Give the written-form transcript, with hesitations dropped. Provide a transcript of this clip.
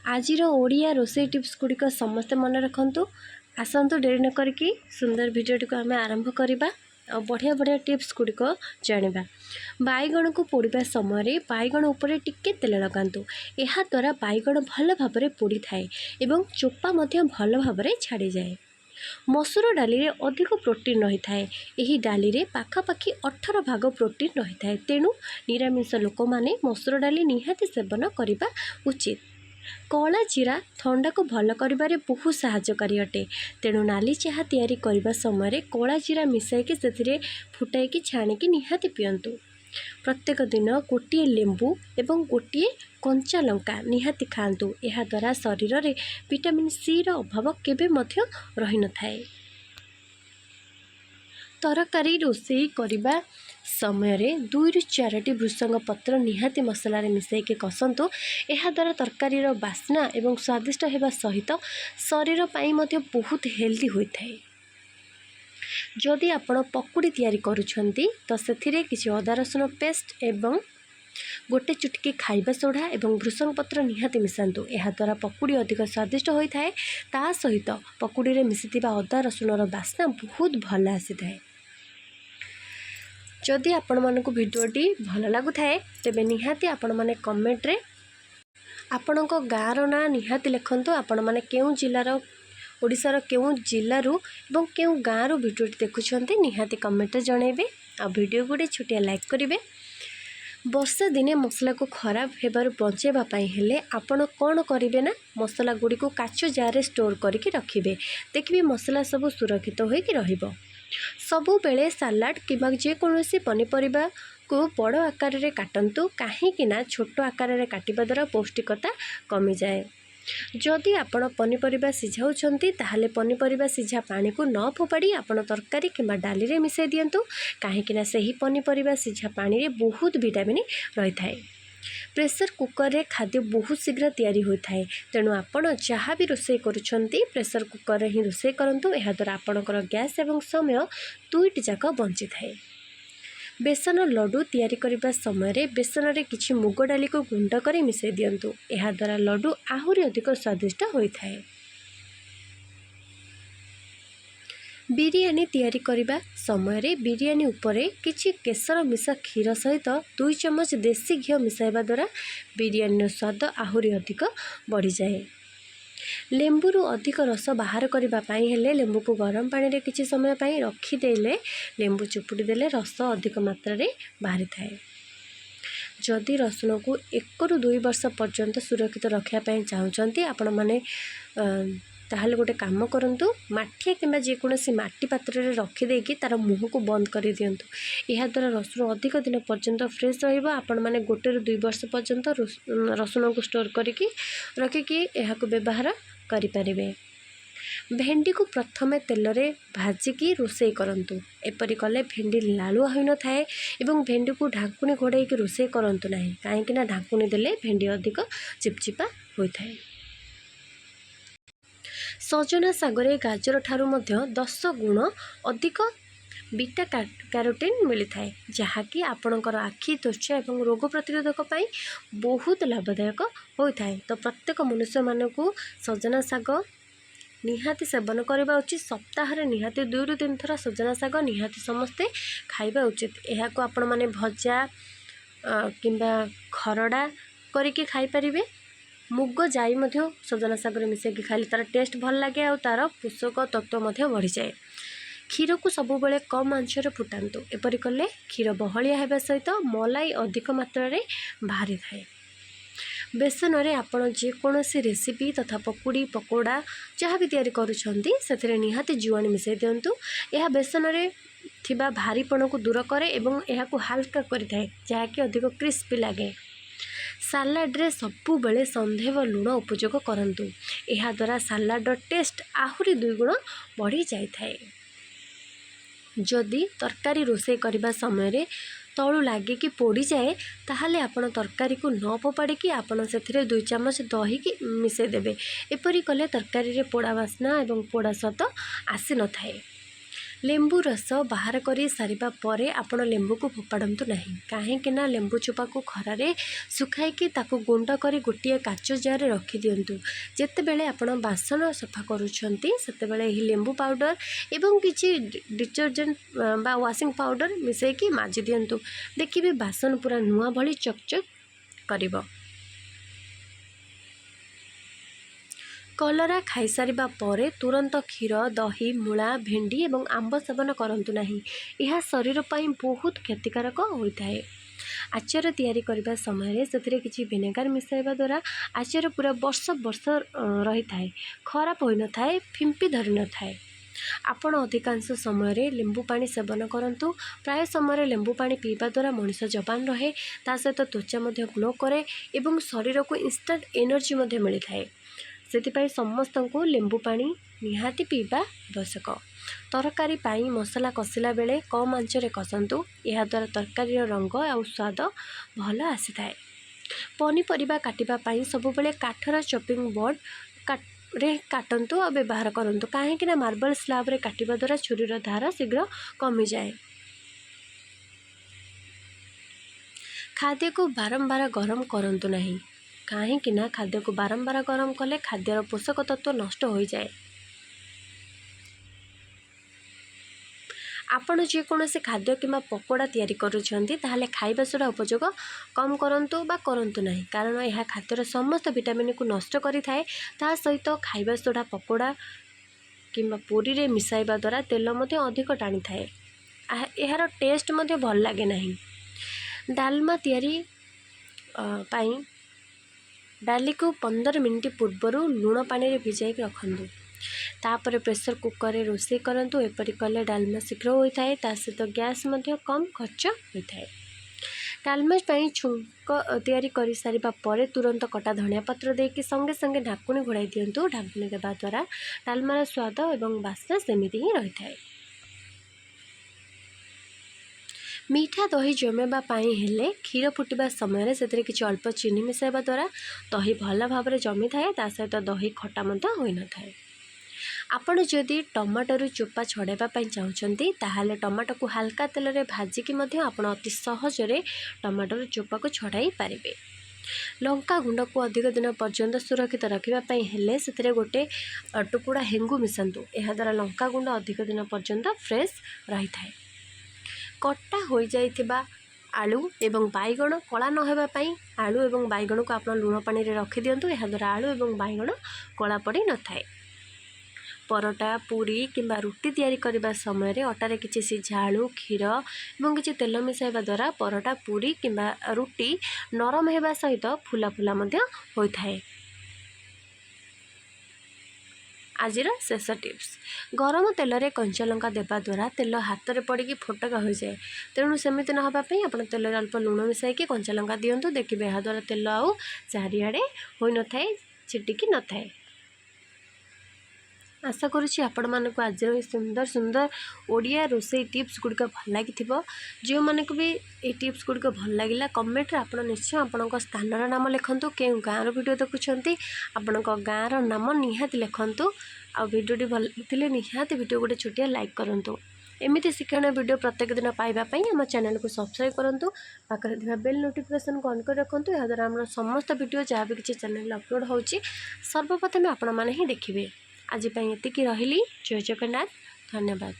आजिर Odia रोसई tips गुड़िक समस्ते मन रखु आसतु डेरी न करके सुंदर भिडियोटी को आम आरंभ करवा और बढ़िया बढ़िया टिप्स गुड़िक जाना। बैगण को पोड़ा समय बैगण उपर टिके तेल लगातु। यह द्वारा बैगण भल भाव पोड़ी थाए एवं चोपा भल भाव छाड़ी जाए। मसूर डाली रे अधिक प्रोटीन रही थाए। यही डाली रे पाखापाखि 18 भाग प्रोटीन रही थाए। तेणु निरामिष लोक माने मसूर डाली निहाती सेवन करने उचित। कला जीरा थंडा को भल करिबारे बहुत सहायकारी अटे। तेणु नाली चाहा तैयारी करबा समय कला जीरा मिसाइकी से फुटाइकी छाणिकी निहाती पियंतु। प्रत्येक दिन गोटे लेंबू एवं गोटे कंचा लंका निहाती खातु। यह द्वारा शरीर में विटामिन सी रो अभाव केबे मध्य रही न थाए। तरकारी रोषेई करबा समय 2 ରୁ 4टी भृषंग पत्र निहाती मसला मिसाइके कसंतु। यह द्वारा तरकारी बास्ना एवं स्वादिष्ट होगा सहित शरीर पाई मध्य बहुत हेल्दी होता है। जदि आपण पकुड़ी तैयारी करुछंती तो सेथिरे किछि अदा रसुण पेस्ट एवं गोटे चुटकी खाइबा सोडा एवं भृषंग पत्र निहाती मिसांतु। यह द्वारा पकुड़ी अधिक स्वादिष्ट होता है। ता सहित पकुड़ी रे मिसिथिबा अदा रसुणर बास्ना बहुत भल आसी थाए। जदि आपण मानकु भिडियोटी भल लागु थाए तेबे निहाती आपण माने कमेंट रे आपणको गाँर ना निहाती लिखंतु। आपण माने केउ जिल्लार ओडिशार केउ जिल्लारू एवं केउ गाँरु भिडियोटी देखुछंती निहाती कमेंट रे जणेबे। आ भिडियो गुडी छोटिया लाइक करिवे। वर्षा दिने मसला को खराब हेबारु बचेबा पई हेले आपण कोन करिवे ना मसला गुडी को काचो जार रे स्टोर करके रखिबे। देखिबे मसला सब सुरक्षित होई कि रहिबो। सबु बेले सलाड किबा जेकोसी पनीपरिबा को बड़ आकार रे काटंतु। काहेकि ना छोट आकार रे काटिबा द्वारा पौष्टिकता कमी जाए। जदि आपण पनीपरिबा सिझाउछंती ताहाले पनीपरिबा सिझा पानी को न फोपाड़ी आपण तरकारी किबा डाली रे मिसाई दियंतु। काहेकि ना सही पनीपरिबा सिझा पानी रे बहुत विटामिन रही थाए। प्रेसर कुकर रे खाद्य बहुत शीघ्र तैयारी होता है। तेणु आपण जहाँ भी रोषे करुछंती प्रेसर कुकर रे ही रोषे करंतु। यह द्वारा आपणकर गैस एवं समय दुईटी जाक बंची थाए। बेसन लड्डू तैयारी करबा समय रे बेसन रे किछि मुग डाली को गुंड करी मिसाई दियंतु। यह द्वारा लड्डू आहुरी अधिक स्वादिष्ट होता है। बिरियानी तैयारी करबा समय रे बिरियानी उपरे किछि केसर मिसा क्षीर सहित 2 चम्मच देसी घी मिसाइबा द्वारा बिरियानी स्वाद आहुरी अधिक बढ़ी जाए। लेंबुरु अधिक रस बाहर करबा पई हेले लेंबू को गरम पानी रे किछि समय पई रखी देले लेंबू चुपुड़ी देले रस अधिक मात्रा रे बाहरी थाए। जदि रसुण को 1 ରୁ 2 वर्ष पर्यंत सुरक्षित रखिया पई चाहुचंती आपण माने ताहले गोटे काम करंतु। माठिया किंबा जेकोसी माटी पात्र रे रखी देकी तार मुह को बंद कर दियंतु। यह द्वारा रसुण अधिक दिन पर्यंत फ्रेश रहिबो। आपण माने 1 ରୁ 2 वर्ष पर्यंत रसुण को स्टोर करिकी रखिकी यह को व्यवहार करि परिबे। भेंडी को प्रथमे तेल रे भाजिकी रोषे करंतु। एपरि कले भेंडी लालुआ होई न थाए एवं भेंडी को ढाकुनी घोड़ाई के रोषे करंतु नाही। काहेकि ना ढाकुनी देले भेंडी अधिक चिपचिपा होई थाए। सजना सागरे गाजर ठारू मध्य 10 गुण अधिक बीटा कैरोटीन मिली थाए। जहाँकि आपणकर आखि त्वचा एवं रोग प्रतिरोधक पाई बहुत लाभदायक होता है। तो प्रत्येक मनुष्य मानक सजना साग निहाती सेवन करबा उचित। सप्ताह रे निहाती 2 ରୁ 3 थर सजना साग निहाती समस्ते खाइबा उचित। यह को आपण माने भजा किंबा खरड़ा करके खाई परिबे। मुग जाई मध्य सजना साग रे मिसेकी खाली तार टेस्ट भल लगे और तार पोषक तत्व मध्य बढ़ी जाए। क्षीर को सब बेले कम आंच रे फुटांतु। एपरि कले क्षीर बहलिया हेबा सहित मलाई अधिक मात्रा रे बाहरी थाए। बेसन रे आपण जेकोसी रेसिपी तथा पकुड़ी पकोड़ा जहाँ भी तैयारी करुछंती सेथिरे निहाती जुआनी मिसाई दियंतु। यह बेसन रे थिबा भारीपण को दूर करे एवं यह को हल्का करिथाए जहाँकि अधिक क्रिस्पी लगे। सालाड रे सबु बेले संधेव लुण उपयोग करंतु। यह द्वारा सालाड टेस्ट आहुरी 2 गुण बढ़ी जाय थाए। जदि तरकारी रोषे करबा समय रे तळु लागे कि पोड़ी जाए ताहाले आपण तरकारी को न फोपाड़ी कि आपण सेथिरे 2 चम्मच दही की मिसाई देबे। एपरि कले तरकारी रे पोड़ा वासना एवं पोड़ा स्वाद आसी न थाए। लेंबू रस बाहर कर सारिबा परे आपण लेंबू को फोपाड़तु नहीं कहीं लेंबू चोपा को खरारे सुखाई ताको गुंड कर गोटे काच जार रखी दिंतु जिते बेले आपण बासन सफा करुछंती सेते बेले ही लेंबू पाउडर एवं किछि डिटर्जेंट बा वाशिंग पाउडर मिसेकी माजी दिंतु देखिए बासन पूरा नुआ भली चकचक करिबो। कलरा खाई सारिबा परे तुरंत क्षीर दही मूला भेंडी एवं आंब सेवन करंतु नहीं यह शरीर पर बहुत क्षतिकारक होता है। आचार तैयारी करबा समय से किसी विनेगार मिसाइबा द्वारा आचार पूरा वर्ष वर्ष रही थाए खराब होई न थाए फिंपी धरी न थाए। आपण अधिकांश समय लेंबू पानी सेवन करंतु प्राय समय लेंबू पानी पीवा द्वारा मनुष्य जवान रहे ता सहित त्वचा मध्य ग्लो करे एवं शरीर को इंस्टेंट एनर्जी मध्य मिली थाए से समस्त को लेंबू पानी निहाती पीवा आवश्यक। तरकारी पाई मसला कषिला बेले कम आंचरे कसंतु यह द्वारा तरकारी रंग और स्वाद भल आसी थाए। पनीपरिबा काटिबा पाई सब बेले काठर चॉपिंग बोर्ड रे काटंतु और व्यवहार करंतु कहीं मार्बल स्लैब रे काटिबा द्वारा छुरीर धार शीघ्र कमी जाए। खाद्य को बारंबार गरम करंतु नहीं कहीं खाद्य को बारंबार गरम कले खाद्यर पोषक तत्व नष्ट हो जाए। आपण जेकोसी खाद्य किंवा पकोड़ा तैयारी करुछंती ताहले खाइबा सोडा उपयोग कम करंतु बा करंतु नहीं कारण यह खाद्यर समस्त विटामिन को नष्ट करि थाए। ता सहित खाइबा सोडा पकोड़ा किंवा पूरी रे मिसाइबा द्वारा तेल मध्य अधिक टाणी थाए यार टेस्ट मध्य भल लागे नहीं। डालमा तैयारी पाई डाली को 15 मिनिट पूर्वर लुण पानी भिजाई रखंतु तापर प्रेशर कुकर रे रोषे करंतु एपरि कले डालमा शीघ्र होता है ता सहित गैस मध्य कम खर्च होता है। डालमा पाई छुंक तैयारी कर सारिबा परे तुरंत कटा धनिया पत्र देकी संगे संगे ढाकुणी घोड़ाई दिंतु ढाकुणी देवा द्वारा डालमार स्वाद एवं बास्ना सेमिति ही रही है। मीठा दही जमेबा पाई हेले क्षीर फुटिबा समय से किसी अल्प चीनी मिसाइबा द्वारा दही भल भाव जमी थाए ता सहित दही खटा मध्य होई न थाए। आपण जदि टमाटर चोपा छड़ाइबा चाहते ताहले टमाटो को हल्का तेल रे भाजिकी मध्य आपण अति सहजरे टमाटर चोपा को छड़ाई पारिबे। लंका गुंड को अधिक दिन पर्यंत सुरक्षित रखापी हेले से गोटे टुकुड़ा हेंगू मिसातु यह द्वारा लंका गुंड अधिक दिन पर्यंत फ्रेश रही थाए। कटा हो जाइथिबा आलू एवं बैगण कला न होगापाई आलू एवं बैगण को आप लुण पानी रे रखी दिंतु यह द्वारा आलू एवं बैगण कला पड़ी न थाए। परोटा पूरी किंबा रुटी तैयारी करबा समय रे अटारे किछि सिझा आलू क्षीर एवं किछि तेल मिसाइबा द्वारा परोटा पूरी किंबा रुटी नरम हेबा सहित फुला फुला मध्य होई थाए। आजिर शेष टिप्स गरम तेल रे कंचा लंका देवा द्वारा तेल हाथ में पड़ी फोटका हो जाए तेणु सेमती नापी आप तेल अल्प लुण मिसाई कंचा लंका दिंतु देखिए यह द्वारा तेल आउ चारिआडे हो न थाए छिटिकी न थाए। आशा करुँची आपण मानक आज सुंदर सुंदर ओडिया रोषे टिप्स गुड़िक भल लगी जो मानक भी ये टिप्स गुड़िक भल लगे कमेंट आप निश्चय आपण स्थानर नाम लिखतु के गाँव वीडियो देखुं आपण गाँव नाम निहाती लिखतु आ वीडियो भल लगे निहाती वीडियो गोटे छोटिया लाइक करूँ। एमती शिक्षण वीडियो प्रत्येक दिन पाइबापी आम चैनल को सब्सक्राइब करूँ पाखे बेल नोटिफिकेशन को ऑन कर रखुँ यह द्वारा आम समस्त वीडियो जहाँ भी किसी चैनल अपलोड हो सर्वप्रथम आपण मैंने ही देखिए। आज एतिकी रही जय जगन्नाथ धन्यवाद।